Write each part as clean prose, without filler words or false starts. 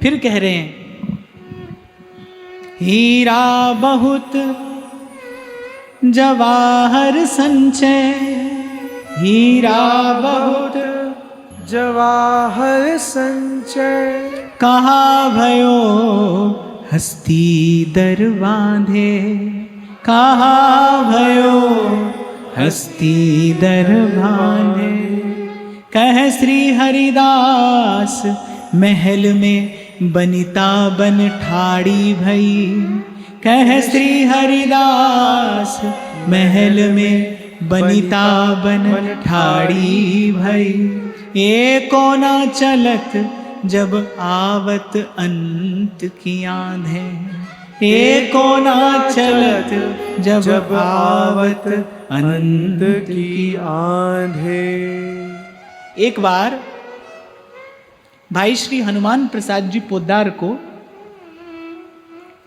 फिर कह रहे हैं, हीरा बहुत जवाहर संचय, हीरा बहुत जवाहर संचय, कहा भयो हस्ती दर बांधे, कहा भयो हस्ती दर बांधे। कह श्री हरिदास महल में बनिता बन ठाड़ी भई, कह श्री हरिदास महल में बनिता बन ठाड़ी भई। एको न चलत जब आवत अंत की आंधे, एको न चलत जब आवत अंत की आंधे। एक बार भाई श्री हनुमान प्रसाद जी पोद्दार को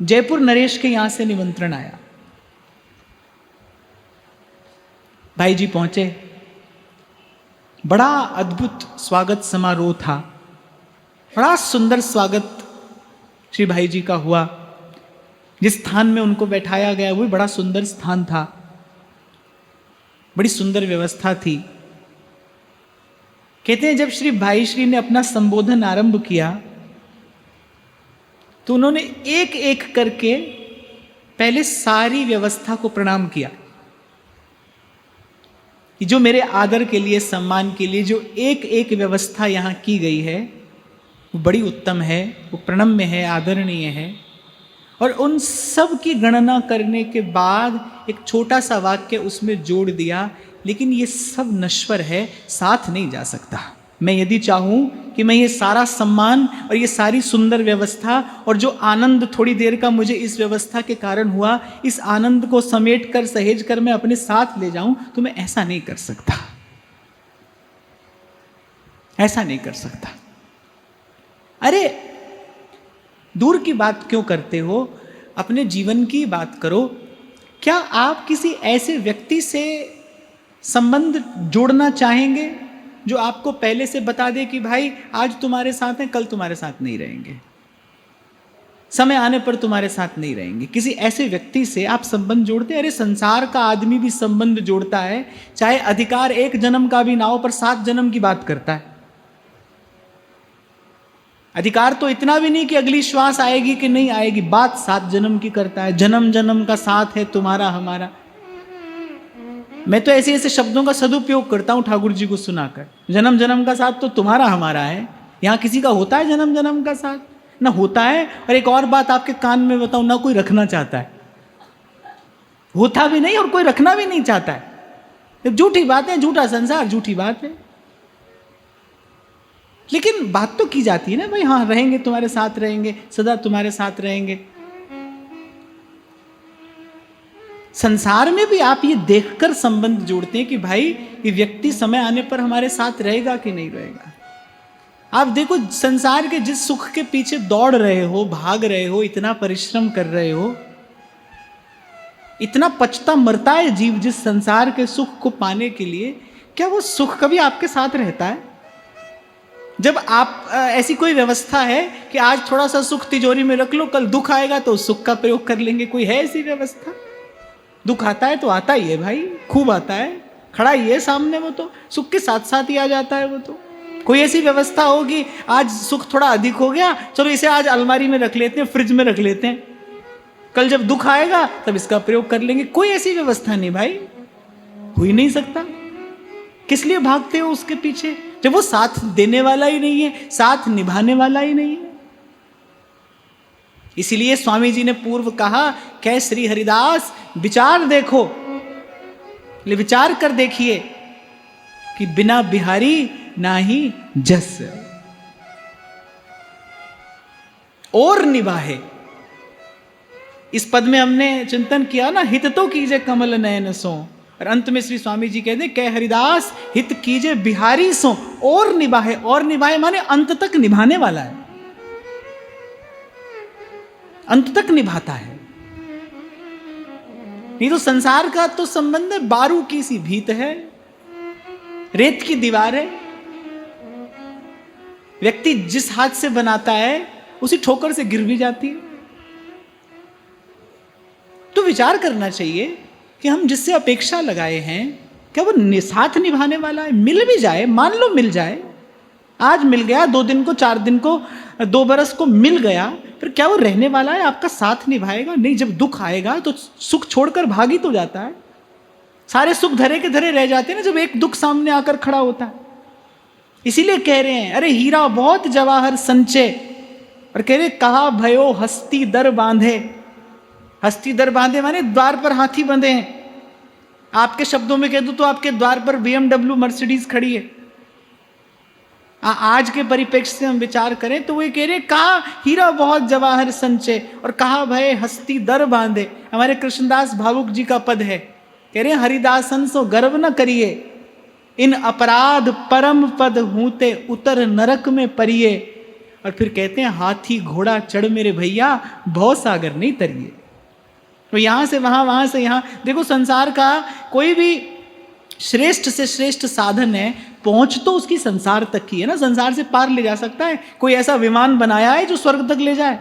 जयपुर नरेश के यहां से निमंत्रण आया। भाई जी पहुंचे, बड़ा अद्भुत स्वागत समारोह था, बड़ा सुंदर स्वागत श्री भाई जी का हुआ। जिस स्थान में उनको बैठाया गया वो बड़ा सुंदर स्थान था, बड़ी सुंदर व्यवस्था थी। कहते हैं जब श्री भाई श्री ने अपना संबोधन आरंभ किया तो उन्होंने एक एक करके पहले सारी व्यवस्था को प्रणाम किया कि जो मेरे आदर के लिए, सम्मान के लिए जो एक एक व्यवस्था यहां की गई है वो बड़ी उत्तम है, वो प्रणम्य है, आदरणीय है। और उन सब की गणना करने के बाद एक छोटा सा वाक्य उसमें जोड़ दिया, लेकिन ये सब नश्वर है, साथ नहीं जा सकता। मैं यदि चाहूं कि मैं ये सारा सम्मान और ये सारी सुंदर व्यवस्था और जो आनंद थोड़ी देर का मुझे इस व्यवस्था के कारण हुआ, इस आनंद को समेट कर, सहेज कर मैं अपने साथ ले जाऊं, तो मैं ऐसा नहीं कर सकता, ऐसा नहीं कर सकता। अरे दूर की बात क्यों करते हो, अपने जीवन की बात करो। क्या आप किसी ऐसे व्यक्ति से संबंध जोड़ना चाहेंगे जो आपको पहले से बता दे कि भाई आज तुम्हारे साथ हैं, कल तुम्हारे साथ नहीं रहेंगे, समय आने पर तुम्हारे साथ नहीं रहेंगे? किसी ऐसे व्यक्ति से आप संबंध जोड़ते हैं? अरे संसार का आदमी भी संबंध जोड़ता है, चाहे अधिकार एक जन्म का भी ना हो पर 7 जन्म की बात करता है। अधिकार तो इतना भी नहीं कि अगली श्वास आएगी कि नहीं आएगी, बात 7 जन्म की करता है। जन्म जन्म का साथ है तुम्हारा हमारा। मैं तो ऐसे ऐसे शब्दों का सदुपयोग करता हूं ठाकुर जी को सुनाकर। जन्म जन्म का साथ तो तुम्हारा हमारा है। यहां किसी का होता है जन्म जन्म का साथ? ना होता है। और एक और बात आपके कान में बताऊं, ना कोई रखना चाहता है, होता भी नहीं और कोई रखना भी नहीं चाहता है। झूठी बात है, झूठा संसार, झूठी बात है। लेकिन बात तो की जाती है ना भाई, हाँ रहेंगे, तुम्हारे साथ रहेंगे, सदा तुम्हारे साथ रहेंगे। संसार में भी आप ये देखकर संबंध जोड़ते हैं कि भाई ये व्यक्ति समय आने पर हमारे साथ रहेगा कि नहीं रहेगा। आप देखो, संसार के जिस सुख के पीछे दौड़ रहे हो, भाग रहे हो, इतना परिश्रम कर रहे हो, इतना पचता मरता है जीव जिस संसार के सुख को पाने के लिए, क्या वो सुख कभी आपके साथ रहता है? जब आप ऐसी कोई व्यवस्था है कि आज थोड़ा सा सुख तिजोरी में रख लो, कल दुख आएगा तो उस सुख का प्रयोग कर लेंगे, कोई है ऐसी व्यवस्था? दुख आता है तो आता ही है भाई, खूब आता है, खड़ा ही है सामने, वो तो सुख के साथ साथ ही आ जाता है। वो तो कोई ऐसी व्यवस्था होगी, आज सुख थोड़ा अधिक हो गया, चलो इसे आज अलमारी में रख लेते हैं, फ्रिज में रख लेते हैं, कल जब दुख आएगा तब इसका प्रयोग कर लेंगे। कोई ऐसी व्यवस्था नहीं भाई, हो ही नहीं सकता। किस लिए भागते हो उसके पीछे जब वो साथ देने वाला ही नहीं है, साथ निभाने वाला ही नहीं है? इसीलिए स्वामी जी ने पूर्व कहा, कह श्री हरिदास विचार देखो, ले विचार कर देखिए कि बिना बिहारी नाही जस, और निभाए। इस पद में हमने चिंतन किया ना, हित तो कीजे कमल नयन सो, और अंत में श्री स्वामी जी कहते कह हरिदास हित कीजे बिहारी सो और निभाए। और निभाए माने अंत तक निभाने वाला है, अंत तक निभाता है। नहीं तो संसार का तो संबंध है, बारू की सी भीत है, रेत की दीवार है। व्यक्ति जिस हाथ से बनाता है उसी ठोकर से गिर भी जाती है। तो विचार करना चाहिए कि हम जिससे अपेक्षा लगाए हैं क्या वो साथ निभाने वाला है। मिल भी जाए, मान लो मिल जाए, आज मिल गया, 2 दिन को, 4 दिन को, 2 बरस को मिल गया, फिर क्या वो रहने वाला है, आपका साथ निभाएगा? नहीं। जब दुख आएगा तो सुख छोड़कर भाग ही तो जाता है। सारे सुख धरे के धरे रह जाते हैं ना जब एक दुख सामने आकर खड़ा होता है। इसीलिए कह रहे हैं, अरे हीरा बहुत जवाहर संचय, और कह रहे कहा भयो हस्ती दर बांधे। हस्ती दर बांधे माने द्वार पर हाथी बंधे हैं। आपके शब्दों में कह दूं तो आपके द्वार पर BMW मर्सिडीज खड़ी है। आज के परिप्रेक्ष्य से हम विचार करें तो वो कह रहे कहा हीरा बहुत जवाहर संचय और कहा भय हस्ती दर बांधे। हमारे कृष्णदास भावुक जी का पद है, कह रहे हरिदासन सो गर्व न करिए, इन अपराध परम पद हूते उतर नरक में परिये। और फिर कहते हैं हाथी घोड़ा चढ़ मेरे भैया भव सागर नहीं तरिए। तो यहां से वहां, वहां से यहां, देखो संसार का कोई भी श्रेष्ठ से श्रेष्ठ साधन है, पहुंच तो उसकी संसार तक की है ना, संसार से पार ले जा सकता है। कोई ऐसा विमान बनाया है जो स्वर्ग तक ले जाए?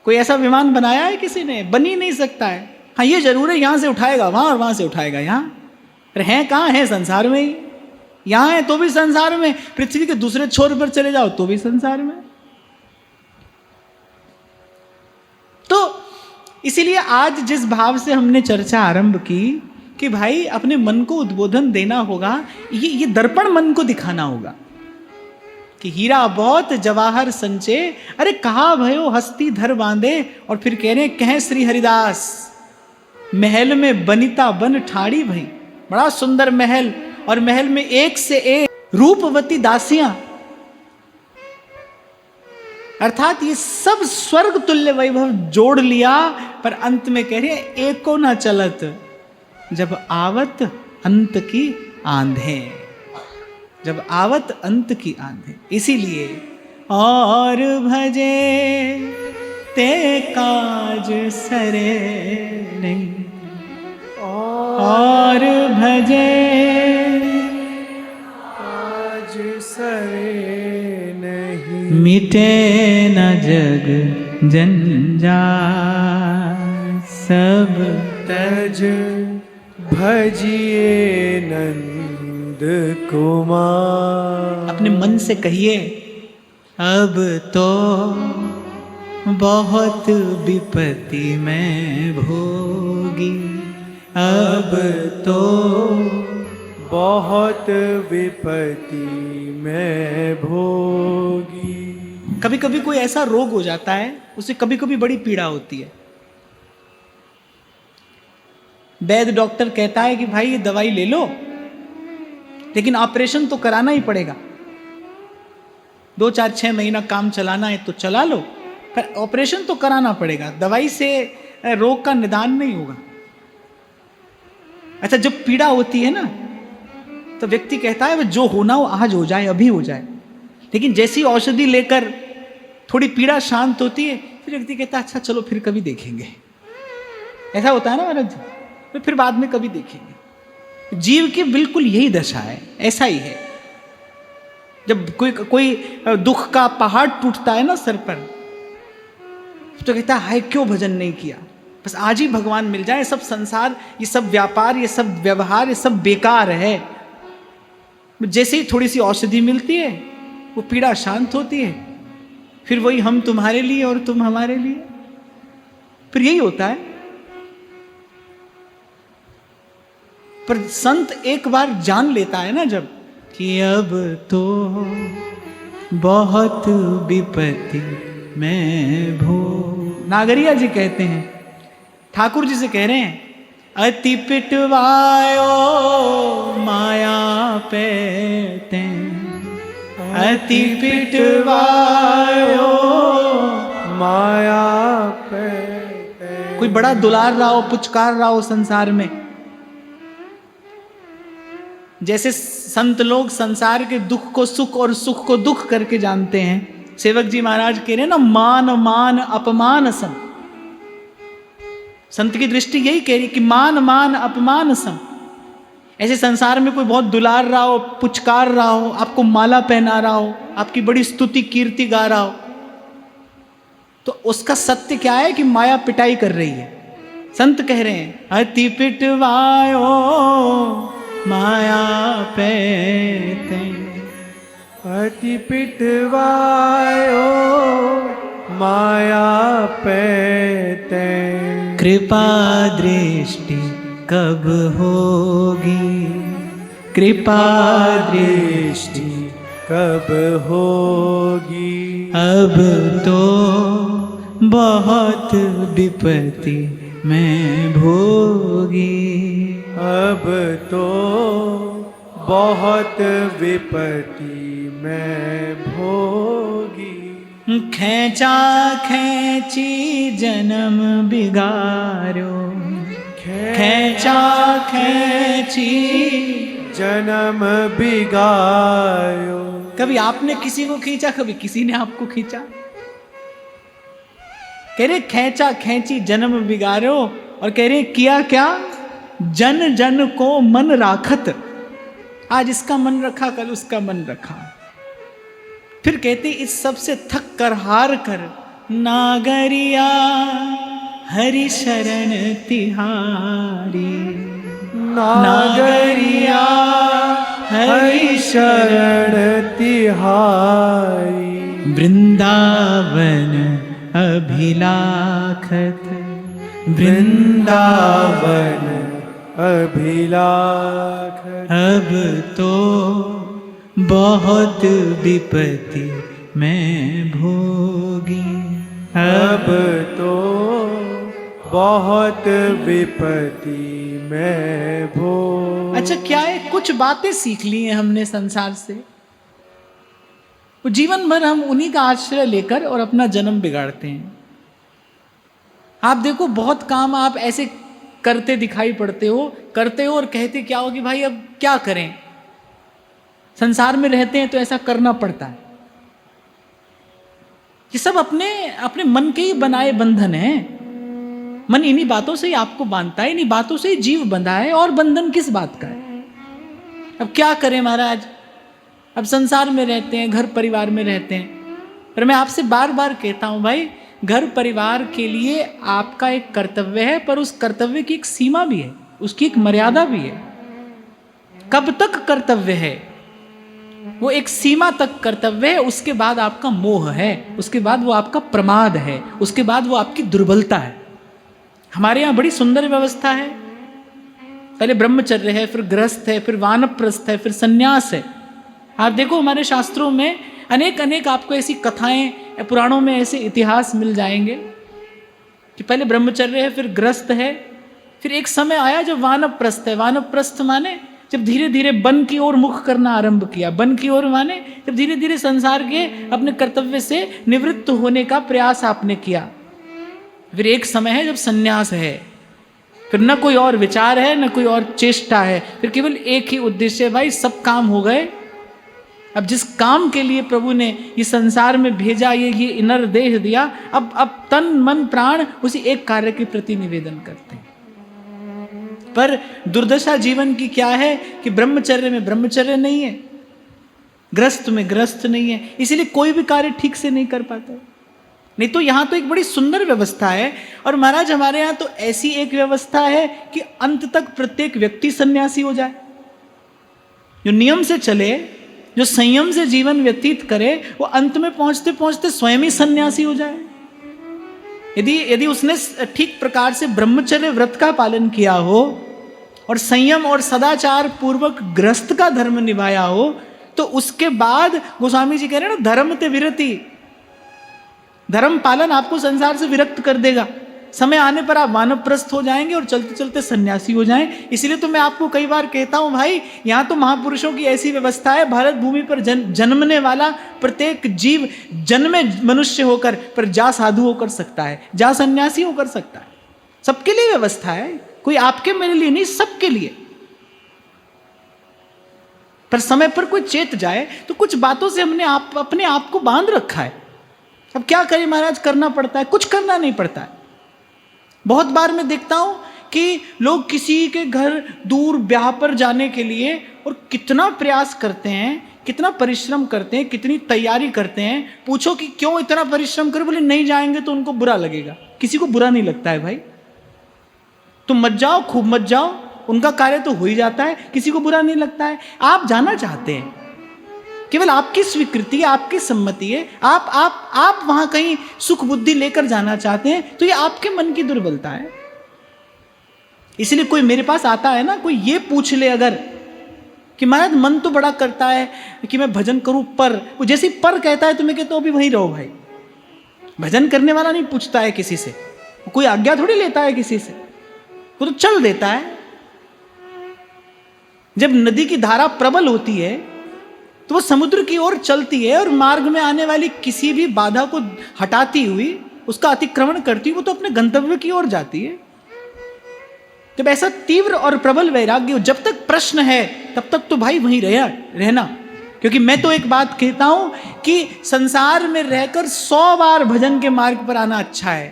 कोई ऐसा विमान बनाया है किसी ने? बन ही नहीं सकता है। हाँ ये जरूर है, यहां से उठाएगा वहां और वहां से उठाएगा यहां। अरे हैं कहां? है संसार में ही। यहां है तो भी संसार में, पृथ्वी के दूसरे छोर पर चले जाओ तो भी संसार में। तो इसीलिए आज जिस भाव से हमने चर्चा आरंभ की कि भाई अपने मन को उद्बोधन देना होगा, ये दर्पण मन को दिखाना होगा कि हीरा बहुत जवाहर संचय, अरे कहा भयो हस्ती धर बांधे। और फिर कह रहे कहें श्री हरिदास महल में बनिता बन ठाड़ी भई। बड़ा सुंदर महल, और महल में एक से एक रूपवती दासियां, अर्थात ये सब स्वर्ग तुल्य वैभव जोड़ लिया। पर अंत में कह रहे एको ना चलत जब आवत अंत की आंधे, जब आवत अंत की आंधे। इसीलिए और भजे ते काज सरे नहीं, और भजे काज सरे नहीं, मिटे न जग जंजाल सब तज भजिए नंद कुमार। अपने मन से कहिए अब तो बहुत विपत्ति में भोगी, अब तो बहुत विपत्ति में भोगी। कभी कभी कोई ऐसा रोग हो जाता है, उसे कभी कभी बड़ी पीड़ा होती है। वैद्य डॉक्टर कहता है कि भाई ये दवाई ले लो, लेकिन ऑपरेशन तो कराना ही पड़ेगा। 2, 4, 6 महीना काम चलाना है तो चला लो, पर ऑपरेशन तो कराना पड़ेगा। दवाई से रोग का निदान नहीं होगा। अच्छा, जब पीड़ा होती है ना तो व्यक्ति कहता है जो होना हो आज हो जाए, अभी हो जाए। लेकिन जैसी औषधि लेकर थोड़ी पीड़ा शांत होती है, फिर व्यक्ति कहता है अच्छा चलो फिर कभी देखेंगे। ऐसा होता है ना महाराज, तो फिर बाद में कभी देखेंगे। जीव की बिल्कुल यही दशा है, ऐसा ही है। जब कोई दुख का पहाड़ टूटता है ना सर पर, तो कहता है हाय क्यों भजन नहीं किया, बस आज ही भगवान मिल जाए, सब संसार, ये सब व्यापार, ये सब व्यवहार, ये सब बेकार है। जैसे ही थोड़ी सी औषधि मिलती है वो पीड़ा शांत होती है, फिर वही हम तुम्हारे लिए और तुम हमारे लिए, फिर यही होता है। पर संत एक बार जान लेता है ना जब कि अब तो बहुत विपत्ति में भो। नागरिया जी कहते हैं, ठाकुर जी से कह रहे हैं अति पिटवायो माया पेते, अति पिटवायो माया पे। कोई बड़ा दुलार रहा हो, पुचकार रहा हो संसार में। जैसे संत लोग संसार के दुख को सुख और सुख को दुख करके जानते हैं, सेवक जी महाराज कह रहे हैं ना मान मान अपमान सम। संत की दृष्टि यही कह रही कि मान मान अपमान सम। ऐसे संसार में कोई बहुत दुलार रहा हो, पुचकार रहा हो, आपको माला पहना रहा हो, आपकी बड़ी स्तुति कीर्ति गा रहा हो, तो उसका सत्य क्या है कि माया पिटाई कर रही है। संत कह रहे हैं अति पिटवायो माया पैते, अति पिटवायो माया पैते, कृपा दृष्टि कब होगी, कृपा दृष्टि कब होगी, अब तो बहुत विपत्ति मैं भोगी, अब तो बहुत विपत्ति मैं भोगी। खेचा खेची जन्म बिगाड़ो, खेचा खेची जन्म बिगाड़ो। कभी आपने किसी को खींचा, कभी किसी ने आपको खींचा। कह रहे खेचा खेची जन्म बिगाड़ो, और कह रहे किया क्या, जन जन को मन राखत, आज इसका मन रखा कल उसका मन रखा। फिर कहते इस सब से थक कर हार कर नागरिया हरि शरण तिहारी, नागरिया हरि शरण तिहारी, वृंदावन अभिलाखत, वृंदावन अभिलाखत, अब तो बहुत विपत्ति मैं भोगी, अब तो बहुत विपत्ति मैं भोगी। अच्छा क्या है, कुछ बातें सीख ली हैं हमने संसार से, वो जीवन भर हम उन्हीं का आश्रय लेकर और अपना जन्म बिगाड़ते हैं। आप देखो बहुत काम आप ऐसे करते दिखाई पड़ते हो, करते हो और कहते क्या हो कि भाई अब क्या करें, संसार में रहते हैं तो ऐसा करना पड़ता है। ये सब अपने अपने मन के ही बनाए बंधन हैं। मन इन्हीं बातों से ही आपको बांधता है, इन्हीं बातों से ही जीव बंधा है, और बंधन किस बात का है। अब क्या करें महाराज, अब संसार में रहते हैं, घर परिवार में रहते हैं, पर मैं आपसे बार बार कहता हूं भाई, घर परिवार के लिए आपका एक कर्तव्य है, पर उस कर्तव्य की एक सीमा भी है, उसकी एक मर्यादा भी है। कब तक कर्तव्य है, वो एक सीमा तक कर्तव्य है, उसके बाद आपका मोह है, उसके बाद वो आपका प्रमाद है, उसके बाद वो आपकी दुर्बलता है। हमारे यहाँ बड़ी सुंदर व्यवस्था है, पहले ब्रह्मचर्य है, फिर गृहस्थ है, फिर वानप्रस्थ है, फिर सन्यास है। आप देखो हमारे शास्त्रों में अनेक अनेक आपको ऐसी कथाएं, पुराणों में ऐसे इतिहास मिल जाएंगे कि पहले ब्रह्मचर्य है, फिर गृहस्थ है, फिर एक समय आया जब वानप्रस्थ है। वानप्रस्थ माने जब धीरे धीरे वन की ओर मुख करना आरंभ किया, वन की ओर माने जब धीरे धीरे संसार के अपने कर्तव्य से निवृत्त होने का प्रयास आपने किया। फिर एक समय है जब सन्यास है, फिर न कोई और विचार है, न कोई और चेष्टा है, फिर केवल एक ही उद्देश्य है, भाई सब काम हो गए, अब जिस काम के लिए प्रभु ने ये संसार में भेजा, ये इनर देह दिया, अब तन मन प्राण उसी एक कार्य के प्रति निवेदन करते हैं। पर दुर्दशा जीवन की क्या है कि ब्रह्मचर्य में ब्रह्मचर्य नहीं है, गृहस्थ में गृहस्थ नहीं है, इसीलिए कोई भी कार्य ठीक से नहीं कर पाता। नहीं तो यहाँ तो एक बड़ी सुंदर व्यवस्था है, और महाराज हमारे यहाँ तो ऐसी एक व्यवस्था है कि अंत तक प्रत्येक व्यक्ति सन्यासी हो जाए, जो नियम से चले, जो संयम से जीवन व्यतीत करे, वो अंत में पहुंचते पहुंचते स्वयं ही सन्यासी हो जाए। यदि उसने ठीक प्रकार से ब्रह्मचर्य व्रत का पालन किया हो और संयम और सदाचार पूर्वक गृहस्थ का धर्म निभाया हो, तो उसके बाद गोस्वामी जी कह रहे हैं ना, धर्म ते विरति, धर्म पालन आपको संसार से विरक्त कर देगा। समय आने पर आप वानप्रस्थ हो जाएंगे और चलते चलते सन्यासी हो जाएं। इसलिए तो मैं आपको कई बार कहता हूं भाई, यहाँ तो महापुरुषों की ऐसी व्यवस्था है, भारत भूमि पर जन्मने वाला प्रत्येक जीव जन्मे मनुष्य होकर पर जा साधु होकर सकता है, जा सन्यासी होकर सकता है। सबके लिए व्यवस्था है, कोई आपके मेरे लिए नहीं, सबके लिए। पर समय पर कोई चेत जाए तो कुछ बातों से हमने अपने आप को बांध रखा है। अब क्या करें महाराज, करना पड़ता है, कुछ करना नहीं पड़ता है। बहुत बार मैं देखता हूं कि लोग किसी के घर दूर ब्याह पर जाने के लिए और कितना प्रयास करते हैं, कितना परिश्रम करते हैं, कितनी तैयारी करते हैं। पूछो कि क्यों इतना परिश्रम करें, बोले नहीं जाएंगे तो उनको बुरा लगेगा। किसी को बुरा नहीं लगता है भाई, तुम मत जाओ, खूब मत जाओ, उनका कार्य तो हो ही जाता है, किसी को बुरा नहीं लगता है। आप जाना चाहते हैं, केवल आपकी स्वीकृति, आपकी सम्मति है, आप वहां कहीं सुख बुद्धि लेकर जाना चाहते हैं, तो ये आपके मन की दुर्बलता है। इसलिए कोई मेरे पास आता है ना, कोई ये पूछ ले अगर कि महाराज मन तो बड़ा करता है कि मैं भजन करूं, पर वो जैसे ही पर कहता है तो मैं कहता हूं अभी वहीं रहो भाई। भजन करने वाला नहीं पूछता है किसी से, कोई आज्ञा थोड़ी लेता है किसी से, वो तो चल देता है। जब नदी की धारा प्रबल होती है तो वो समुद्र की ओर चलती है और मार्ग में आने वाली किसी भी बाधा को हटाती हुई, उसका अतिक्रमण करती हुई वो तो अपने गंतव्य की ओर जाती है। जब ऐसा तीव्र और प्रबल वैराग्य हो, जब तक प्रश्न है तब तक तो भाई वहीं रहना। क्योंकि मैं तो एक बात कहता हूं कि संसार में रहकर 100 बार भजन के मार्ग पर आना अच्छा है,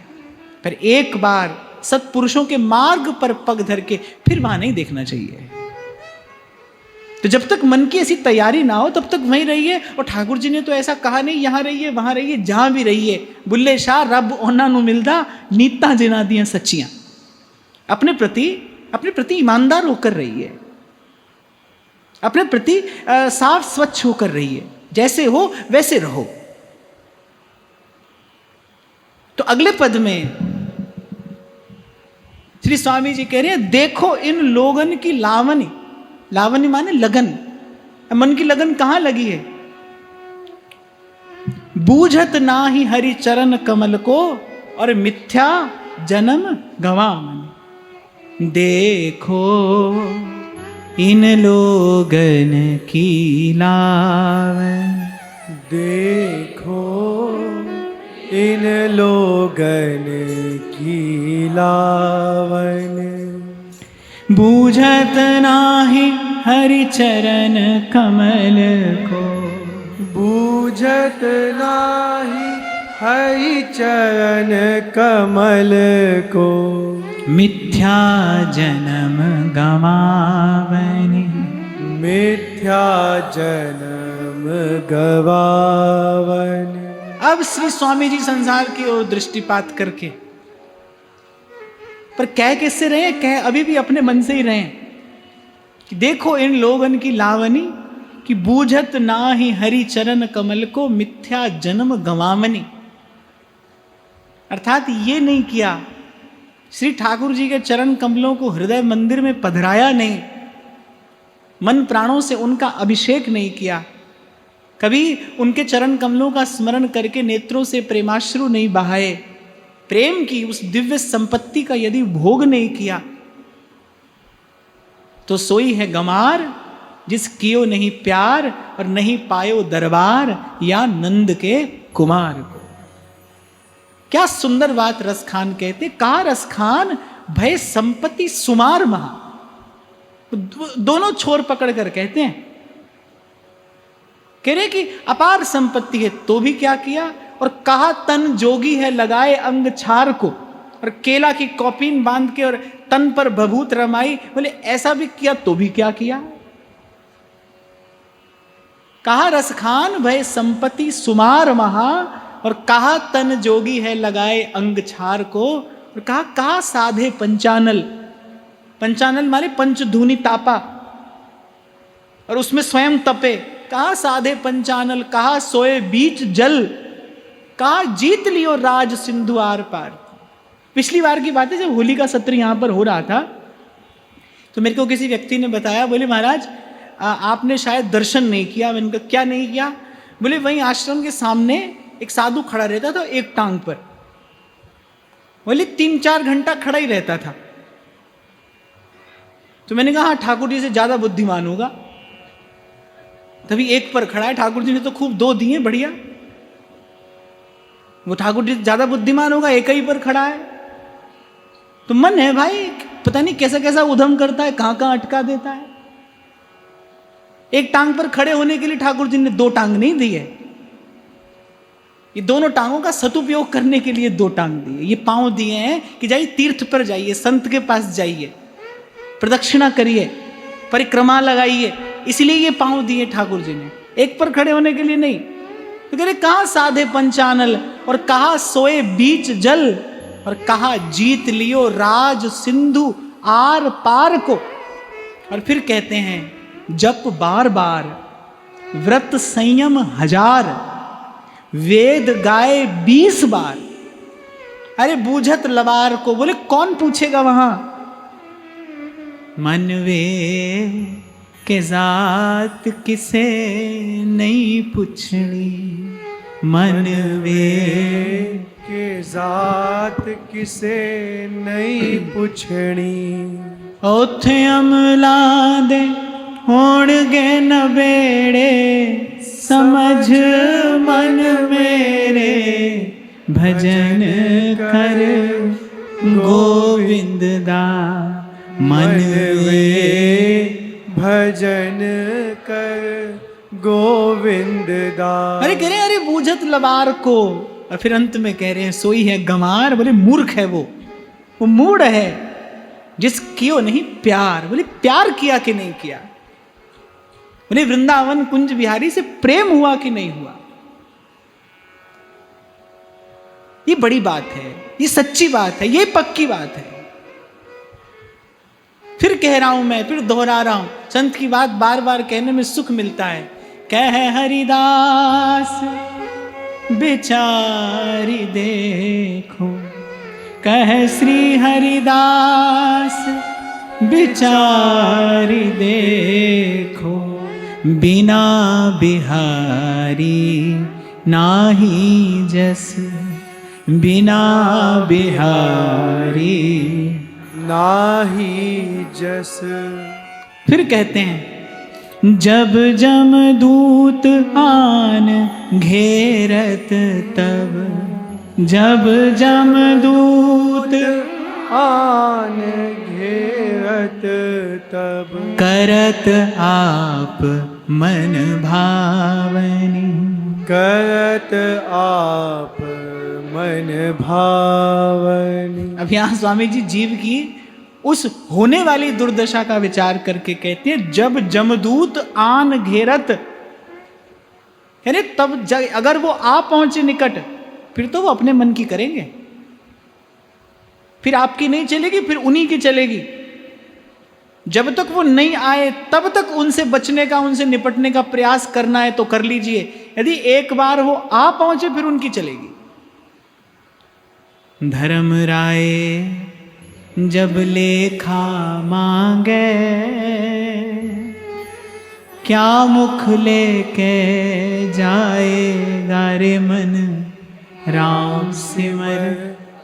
पर एक बार सत्पुरुषों के मार्ग पर पग धर के फिर वहां नहीं देखना चाहिए। तो जब तक मन की ऐसी तैयारी ना हो तब तक वहीं रहिए। और ठाकुर जी ने तो ऐसा कहा नहीं यहां रहिए वहां रहिए, जहां भी रहिए। बुल्ले शाह रब ओना नु मिलदा नीता जिना दियां सच्चियां। अपने प्रति ईमानदार होकर रहिए, अपने प्रति साफ स्वच्छ होकर रहिए, जैसे हो वैसे रहो। तो अगले पद में श्री स्वामी जी कह रहे हैं, देखो इन लोगन की लावनी। लावनी माने लगन, मन की लगन कहां लगी है? बूझत ना ही हरि चरण कमल को और मिथ्या जन्म गवामन। देखो इन लोगन की लावन, देखो इन लोगन की लावन। बूझत नाही हरि चरण कमल को, बूझत नाही हरि चरण कमल को। मिथ्या जन्म गवावनि। मिथ्या जन्म गवावन। अब श्री स्वामी जी संसार की ओर दृष्टिपात करके, पर कह किससे रहे? कह अभी भी अपने मन से ही रहे कि देखो इन लोगन की लावनी कि बूझत ना ही हरि चरण कमल को मिथ्या जन्म गवावनी। अर्थात ये नहीं किया, श्री ठाकुर जी के चरण कमलों को हृदय मंदिर में पधराया नहीं, मन प्राणों से उनका अभिषेक नहीं किया, कभी उनके चरण कमलों का स्मरण करके नेत्रों से प्रेमाश्रु नहीं बहाए, प्रेम की उस दिव्य संपत्ति का यदि भोग नहीं किया, तो सोई है गमार जिस कियो नहीं प्यार और नहीं पायो दरबार या नंद के कुमार को। क्या सुंदर बात रसखान कहते, कहा रसखान भय संपत्ति सुमार महा। दोनों छोर पकड़ कर कहते हैं, कह रहे कि अपार संपत्ति है तो भी क्या किया, और कहा तन जोगी है लगाए अंग छार को, और केला की कौपीन बांध के और तन पर भभूत रमाई, बोले ऐसा भी किया तो भी क्या किया। कहा रसखान भय संपत्ति सुमार महा, और कहा तन जोगी है लगाए अंग छार को, और कहा साधे पंचानल। पंचानल माने पंचधूनी तापा, और उसमें स्वयं तपे। कहा साधे पंचानल, कहा सोए बीच जल, कहा जीत लियो राज सिंधु आर पार। पिछली बार की बात है, जब होली का सत्र यहां पर हो रहा था तो मेरे को किसी व्यक्ति ने बताया, बोले महाराज आपने शायद दर्शन नहीं किया। मैंने कहा क्या नहीं किया? बोले वहीं आश्रम के सामने एक साधु खड़ा रहता था एक टांग पर, बोले 3-4 घंटा खड़ा ही रहता था। तो मैंने कहा हाँ ठाकुर जी से ज्यादा बुद्धिमान होगा, तभी एक पर खड़ा है। ठाकुर जी ने तो खूब 2 दिए, बढ़िया। वो ठाकुर जी ज्यादा बुद्धिमान होगा, एक ही पर खड़ा है। तो मन है भाई, पता नहीं कैसा कैसा उधम करता है, कहां कहां अटका देता है। एक टांग पर खड़े होने के लिए ठाकुर जी ने 2 टांग नहीं दी है। ये दोनों टांगों का सदुपयोग करने के लिए दो टांग दिए, ये पांव दिए हैं कि जाइए तीर्थ पर जाइए, संत के पास जाइए, प्रदक्षिणा करिए, परिक्रमा लगाइए, इसलिए ये पांव दिए ठाकुर जी ने, एक पर खड़े होने के लिए नहीं। तो कह रहे कहाँ साधे पंचानल और कहाँ सोए बीच जल और कहाँ जीत लियो राज सिंधु आर पार को। और फिर कहते हैं जप बार बार व्रत संयम 1000 वेद गाए 20 बार। अरे बूझत लबार को, बोले कौन पूछेगा वहां, मन वे के जात किसे नहीं पूछनी, मन वे के जात किसे नहीं पुछणी। ओथे अमला दे होणगे नबेड़े, समझ मन मेरे भजन कर गोविंद दा, मन वे भजन कर गोविंद दास। अरे कह रहे अरे बूझत लबार को, और फिर अंत में कह रहे हैं सोई है गमार। बोले मूर्ख है वो मूढ़ है जिस कियो नहीं प्यार। बोले प्यार किया कि नहीं किया, बोले वृंदावन कुंज बिहारी से प्रेम हुआ कि नहीं हुआ। ये बड़ी बात है, ये सच्ची बात है, ये पक्की बात है। फिर कह रहा हूं मैं, फिर दोहरा रहा हूं, संत की बात बार बार कहने में सुख मिलता है। कह हरिदास बेचारी देखो, कह श्री हरिदास बेचारी देखो, बिना बिहारी नाही जस, बिना बिहारी नाही जस। फिर कहते हैं जब जमदूत आन घेरत तब, जब जमदूत आन घेरत तब, करत आप मन भावनी, करत आप मन भावनी। अब यहाँ स्वामी जी जीव की उस होने वाली दुर्दशा का विचार करके कहते हैं जब जमदूत आन घेरत, यानी तब अगर वो आ पहुंचे निकट, फिर तो वो अपने मन की करेंगे, फिर आपकी नहीं चलेगी, फिर उन्हीं की चलेगी। जब तक वो नहीं आए तब तक उनसे बचने का, उनसे निपटने का प्रयास करना है तो कर लीजिए। यदि एक बार वो आ पहुंचे फिर उनकी चलेगी। धर्म राय जब लेखा मांगे, क्या मुख लेके जाएगा रे मन, राम सिमर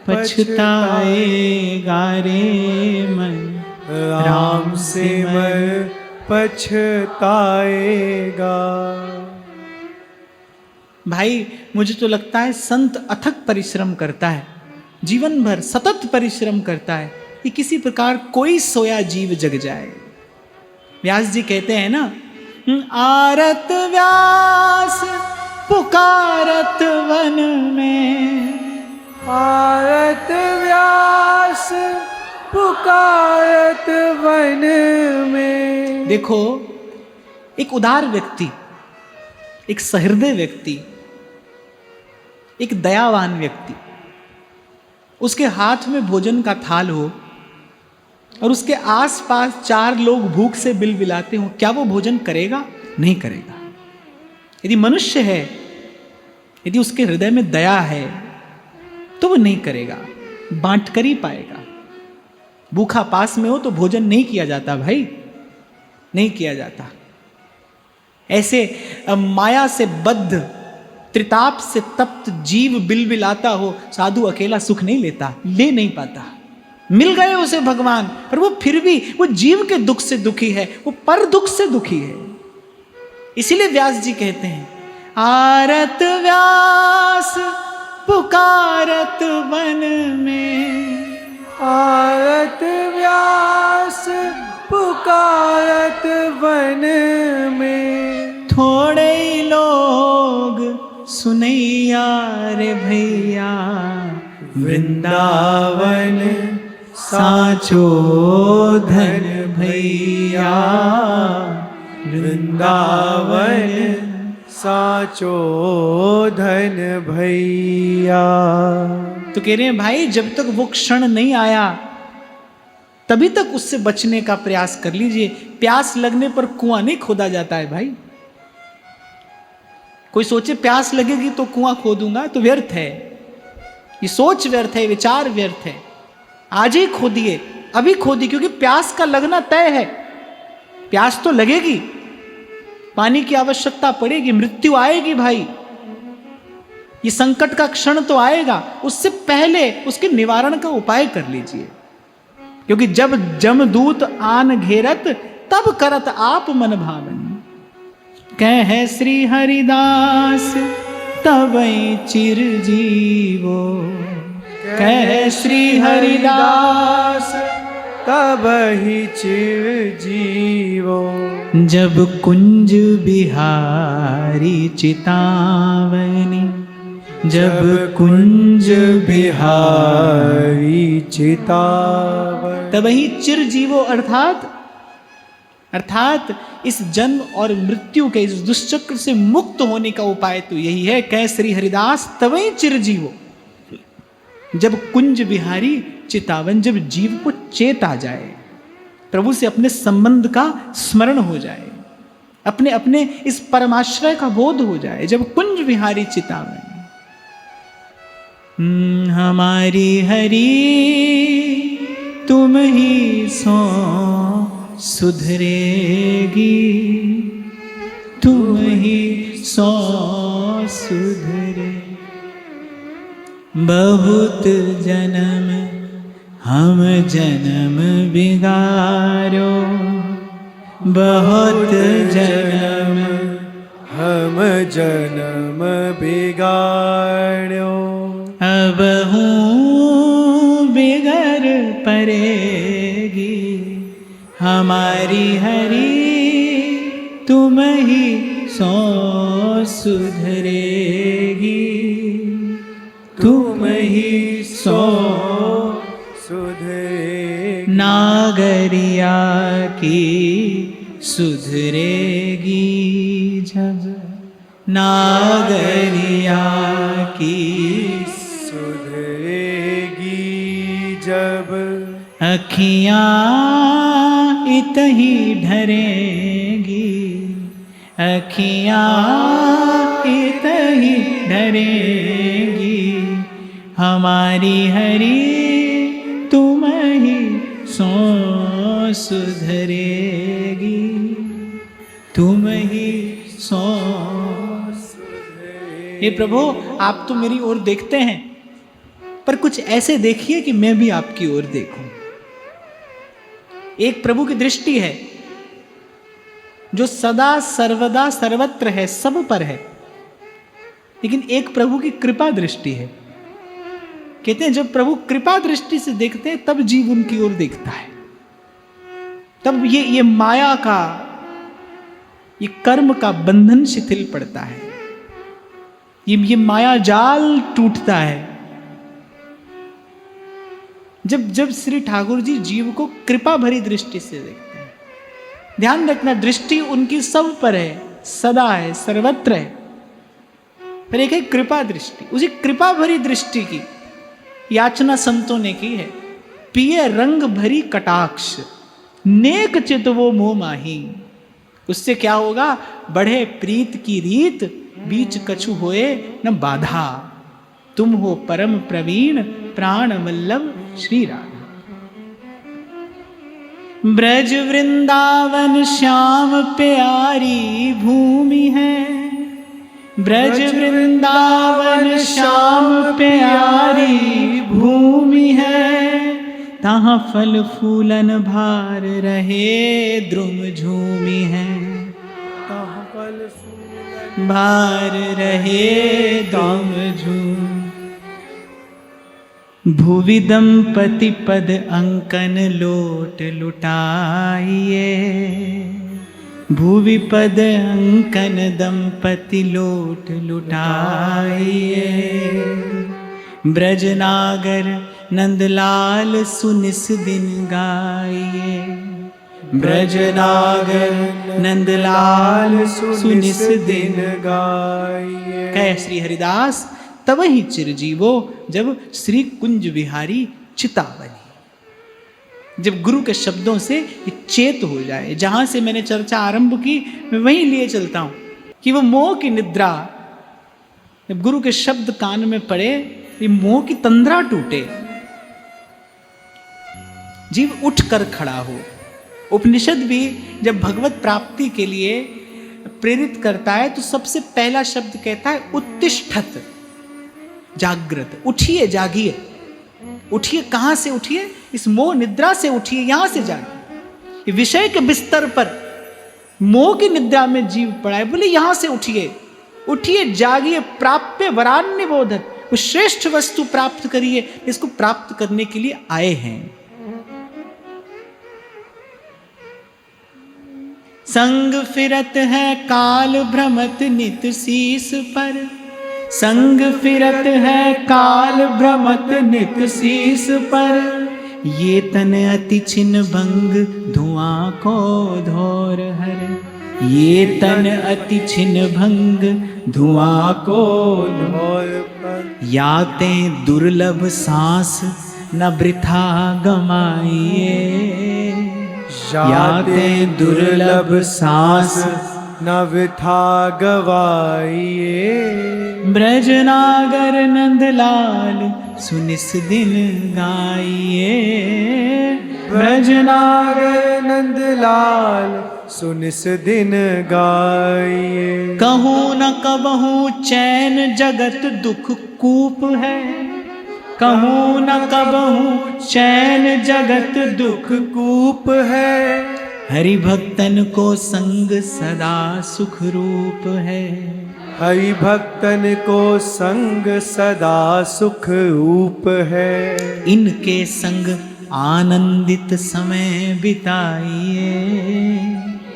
पछताएगा रे मन, राम सिमर पछताएगा। भाई मुझे तो लगता है संत अथक परिश्रम करता है, जीवन भर सतत परिश्रम करता है कि किसी प्रकार कोई सोया जीव जग जाए। व्यास जी कहते हैं ना, आरत व्यास पुकारत वन में, आरत व्यास पुकारत वन में। देखो एक उदार व्यक्ति, एक सहृदय व्यक्ति, एक दयावान व्यक्ति, उसके हाथ में भोजन का थाल हो और उसके आसपास 4 लोग भूख से बिलबिलाते हो, क्या वो भोजन करेगा? नहीं करेगा। यदि मनुष्य है, यदि उसके हृदय में दया है तो वो नहीं करेगा, बांट कर ही पाएगा। भूखा पास में हो तो भोजन नहीं किया जाता भाई, नहीं किया जाता। ऐसे माया से बद्ध, त्रिताप से तप्त जीव बिलबिलाता हो, साधु अकेला सुख नहीं लेता, ले नहीं पाता। मिल गए उसे भगवान, पर वो फिर भी वो जीव के दुख से दुखी है, वो पर दुख से दुखी है। इसीलिए व्यास जी कहते हैं, आरत व्यास पुकारत वन में, आरत व्यास पुकारत वन में। थोड़े ही लोग सुनैया रे भैया, वृंदावन साचो धन भैया, वृंदावन साचो धन भैया। तो कह रहे हैं भाई जब तक वो क्षण नहीं आया तभी तक उससे बचने का प्रयास कर लीजिए। प्यास लगने पर कुआं नहीं खोदा जाता है भाई। कोई सोचे प्यास लगेगी तो कुआं खोदूंगा, तो व्यर्थ है, ये सोच व्यर्थ है, विचार व्यर्थ है। आज ही खोदिए, अभी खोदिए, क्योंकि प्यास का लगना तय है। प्यास तो लगेगी, पानी की आवश्यकता पड़ेगी, मृत्यु आएगी भाई, ये संकट का क्षण तो आएगा। उससे पहले उसके निवारण का उपाय कर लीजिए, क्योंकि जब जमदूत आन घेरत तब करत आप मन भावन। कह श्री हरिदास तबई चिरजीवो, कह श्री हरिदास तब ही चिरजीवो। जब कुंज बिहारी चितावनी, जब कुंज बिहारी चितावन। तब ही चिरजीवो अर्थात इस जन्म और मृत्यु के इस दुष्चक्र से मुक्त होने का उपाय तो यही है। कह श्री हरिदास तवई चिरजीवो, जब कुंज बिहारी चितावन, जब जीव को चेत आ जाए, प्रभु से अपने संबंध का स्मरण हो जाए, अपने अपने इस परमाश्रय का बोध हो जाए, जब कुंज बिहारी चितावन। हमारी हरि तुम ही सो सुधरेगी, तुम ही सो सुधरे। बहुत जन्म हम जन्म बिगाड़ो, बहुत जन्म हम जन्म बिगाड़ो। अब हूँ बिगर परेगी, हमारी हरि तुम ही सो सुधरेगी, तुम ही सो सुधरेगी। नागरिया की सुधरेगी जब, नागरिया की सुधरेगी जब। अखियाँ इतही ढरेंगी, अखियाँ इतही ढरेंगी, हमारी हरि तुम ही सो सुधरेगी, तुम ही सो सुधरेगी। हे प्रभु, आप तो मेरी ओर देखते हैं, पर कुछ ऐसे देखिए कि मैं भी आपकी ओर देखूं। एक प्रभु की दृष्टि है जो सदा सर्वदा सर्वत्र है, सब पर है, लेकिन एक प्रभु की कृपा दृष्टि है। कहते हैं जब प्रभु कृपा दृष्टि से देखते हैं तब जीव उनकी ओर देखता है, तब ये माया का, ये कर्म का बंधन शिथिल पड़ता है, ये माया जाल टूटता है। जब श्री ठाकुर जी जीव को कृपा भरी दृष्टि से देखते हैं। ध्यान रखना, दृष्टि उनकी सब पर है, सदा है, सर्वत्र है, पर एक है कृपा दृष्टि। उसी कृपा भरी दृष्टि की याचना संतों ने की है। पिए रंग भरी कटाक्ष, नेक चित वो मोह माही। उससे क्या होगा? बढ़े प्रीत की रीत, बीच कछु होए न बाधा। तुम हो परम प्रवीण, प्राण वल्लभ श्री राधा। ब्रज वृंदावन श्याम प्यारी भूमि है, ब्रज वृंदावन श्याम प्यारी भूमि है। तहाँ फल फूलन भार रहे, द्रुम झूमी है। तहाँ फल फूलन भार रहे, द्रुम झूम। भुवि दंपति पद अंकन लोट लुटाइए, भुवि पद अंकन दंपति लोट लुटाइए, ब्रजनागर नंदलाल सुनिस दिन गाइए, ब्रजनागर नंदलाल सुनिस दिन गाइए। कह श्री हरिदास तब ही चिरजीवो, जब श्री कुंज विहारी चिता बनी। जब गुरु के शब्दों से ये चेत हो जाए, जहां से मैंने चर्चा आरंभ की मैं वहीं लिए चलता हूं कि वो मोह की निद्रा, जब गुरु के शब्द कान में पड़े, ये मोह की तंद्रा टूटे, जीव उठ कर खड़ा हो। उपनिषद भी जब भगवत प्राप्ति के लिए प्रेरित करता है तो सबसे पहला शब्द कहता है उत्तिष्ठत, जागृत, उठिए जागिए। उठिए, कहां से उठिए? इस मोह निद्रा से उठिए, यहां से जागिए। विषय के बिस्तर पर मोह की निद्रा में जीव पड़ा है, बोले यहां से उठिए, उठिए जागिए, प्राप्य वरान्य बोधक, उस श्रेष्ठ वस्तु प्राप्त करिए, इसको प्राप्त करने के लिए आए हैं। संग फिरत है काल भ्रमत नित शीस पर, संग फिरत है काल भ्रमत नित शीस पर, ये तन अति छिन्न भंग धुआं को धोर हर, ये तन अति छिन्न भंग धुआं को धोर पर, याते दुर्लभ सांस न वृथा गमाइए, याते दुर्लभ सांस न वृथा गवाइए, ब्रजनागर नंदलाल सुनिस दिन गाइए, ब्रजनागर नंदलाल सुनिस दिन गाइए। कहूँ न कबहू चैन जगत दुख कूप है, कहूँ न कबहू चैन जगत दुख कूप है, हरि भक्तन को संग सदा सुख रूप है, हरि भक्तन को संग सदा सुख रूप है, इनके संग आनंदित समय बिताइए,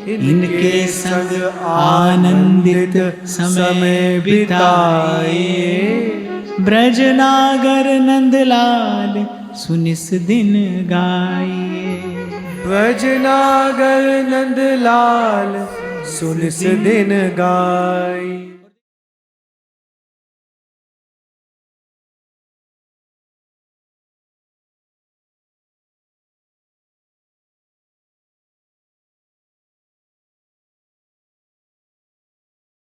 इनके संग आनंदित समय बिताइए, ब्रजनागर नंदलाल सुनिस दिन गाइए, ब्रजनागर नंदलाल सुनिस दिन गाइए।